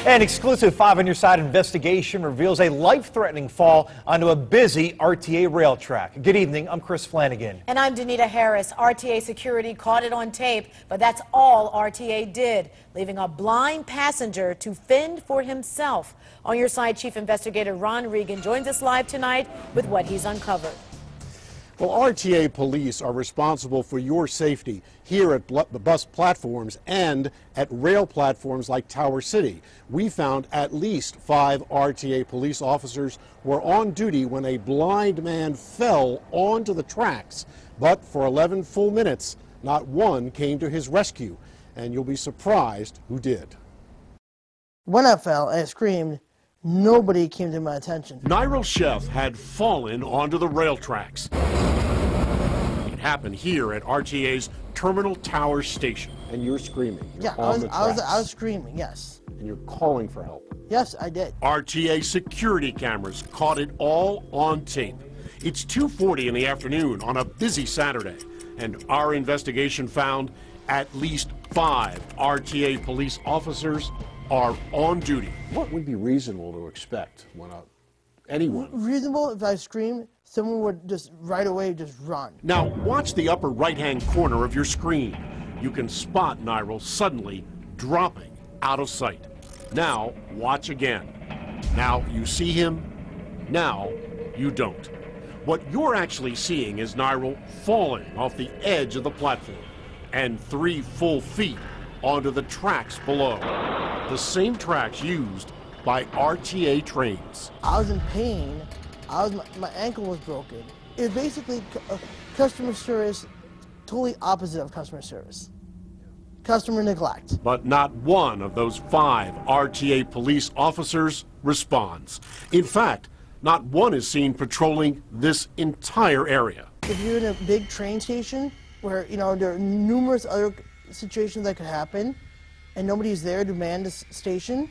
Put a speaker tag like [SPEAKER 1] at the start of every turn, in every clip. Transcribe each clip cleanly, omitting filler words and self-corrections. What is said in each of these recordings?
[SPEAKER 1] An exclusive 5 on Your Side investigation reveals a life-threatening fall onto a busy RTA rail track. Good evening, I'm Chris Flanagan.
[SPEAKER 2] And I'm Danita Harris. RTA security caught it on tape, but that's all RTA did, leaving a blind passenger to fend for himself. On Your Side, Chief Investigator Ron Regan joins us live tonight with what he's uncovered.
[SPEAKER 3] Well, RTA police are responsible for your safety here at the bus platforms and at rail platforms like Tower City. We found at least 5 RTA police officers were on duty when a blind man fell onto the tracks. But for 11 full minutes, not one came to his rescue. And you'll be surprised who did.
[SPEAKER 4] When I fell, I screamed. Nobody came to my attention.
[SPEAKER 5] Nyril Chef had fallen onto the rail tracks. It happened here at RTA's Terminal Tower Station.
[SPEAKER 3] And you're screaming.
[SPEAKER 4] Yeah, I was screaming, yes.
[SPEAKER 3] And you're calling for help.
[SPEAKER 4] Yes, I did.
[SPEAKER 5] RTA security cameras caught it all on tape. It's 2:40 in the afternoon on a busy Saturday, and our investigation found at least 5 RTA police officers are on duty.
[SPEAKER 3] What would be reasonable to expect when anyone...
[SPEAKER 4] Reasonable if I screamed, someone would just right away just run.
[SPEAKER 5] Now watch the upper right-hand corner of your screen. You can spot Nyril suddenly dropping out of sight. Now watch again. Now you see him, now you don't. What you're actually seeing is Nyril falling off the edge of the platform and 3 full feet onto the tracks below. The same tracks used by RTA trains.
[SPEAKER 4] I was in pain. My ankle was broken. It was basically customer service, totally opposite of customer service. Customer neglect.
[SPEAKER 5] But not one of those 5 RTA police officers responds. In fact, not one is seen patrolling this entire area.
[SPEAKER 4] If you're in a big train station where, there are numerous other situations that could happen and nobody's there to man the station,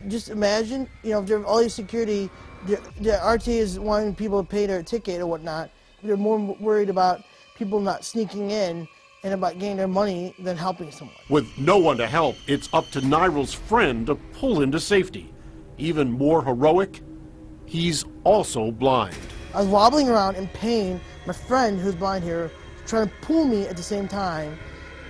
[SPEAKER 4] just imagine, if there are all these security, the RTA is wanting people to pay their ticket or whatnot. They're more worried about people not sneaking in and about getting their money than helping someone.
[SPEAKER 5] With no one to help, it's up to Nyril's friend to pull him to safety. Even more heroic, he's also blind.
[SPEAKER 4] I was wobbling around in pain. My friend, who's blind here, trying to pull me at the same time,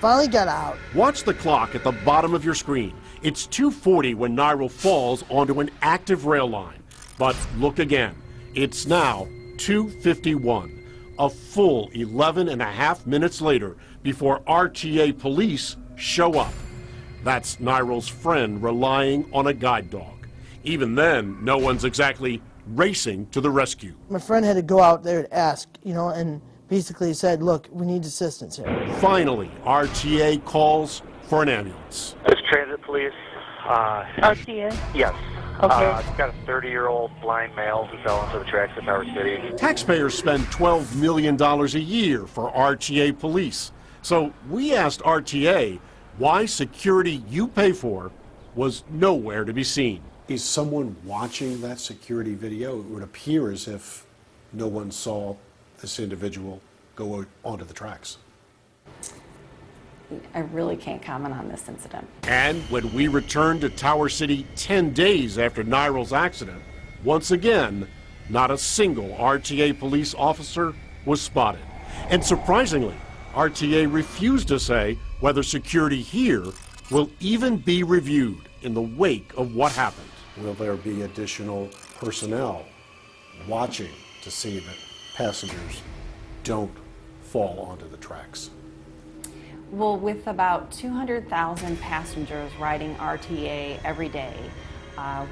[SPEAKER 4] finally got out.
[SPEAKER 5] Watch the clock at the bottom of your screen. It's 2:40 when Nyril falls onto an active rail line. But look again. It's now 2:51, a full 11 and a half minutes later before RTA police show up. That's Nyril's friend relying on a guide dog. Even then, no one's exactly racing to the rescue.
[SPEAKER 4] My friend had to go out there and ask, and basically said, look, we need assistance here.
[SPEAKER 5] Finally, RTA calls for an ambulance.
[SPEAKER 6] This transit police.
[SPEAKER 7] RTA?
[SPEAKER 6] Yes.
[SPEAKER 7] Okay.
[SPEAKER 6] It's got a 30-year-old blind male who fell into the tracks at Tower City.
[SPEAKER 5] Taxpayers spend $12 million a year for RTA police. So we asked RTA why security you pay for was nowhere to be seen.
[SPEAKER 3] Is someone watching that security video? It would appear as if no one saw this individual go onto the tracks.
[SPEAKER 7] I really can't comment on this incident.
[SPEAKER 5] And when we returned to Tower City 10 days after Nyril's accident, once again, not a single RTA police officer was spotted. And surprisingly, RTA refused to say whether security here will even be reviewed in the wake of what happened.
[SPEAKER 3] Will there be additional personnel watching to see that passengers don't fall onto the tracks?
[SPEAKER 7] Well, with about 200,000 passengers riding RTA every day,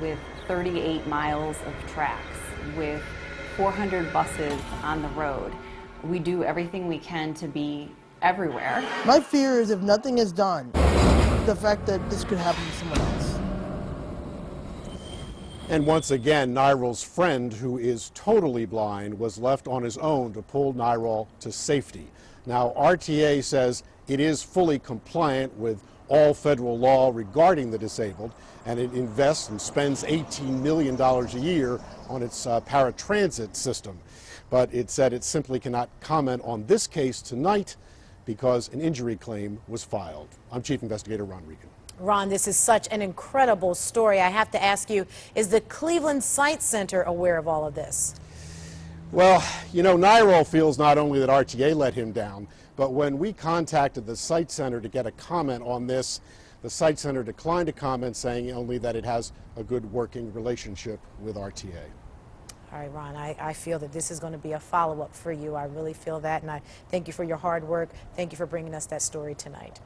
[SPEAKER 7] with 38 miles of tracks, with 400 buses on the road, we do everything we can to be everywhere.
[SPEAKER 4] My fear is if nothing is done, the fact that this could happen to someone else.
[SPEAKER 3] And once again, Nyril's friend, who is totally blind, was left on his own to pull Nyril to safety. Now, RTA says it is fully compliant with all federal law regarding the disabled, and it invests and spends $18 million a year on its paratransit system. But it said it simply cannot comment on this case tonight because an injury claim was filed. I'm Chief Investigator Ron Regan.
[SPEAKER 2] Ron, this is such an incredible story. I have to ask you, is the Cleveland Site Center aware of all of this?
[SPEAKER 3] Well, you know, Nyrol feels not only that RTA let him down, but when we contacted the Site Center to get a comment on this, the Site Center declined to comment, saying only that it has a good working relationship with RTA.
[SPEAKER 2] All right, Ron, I feel that this is going to be a follow-up for you. I really feel that, and I thank you for your hard work. Thank you for bringing us that story tonight.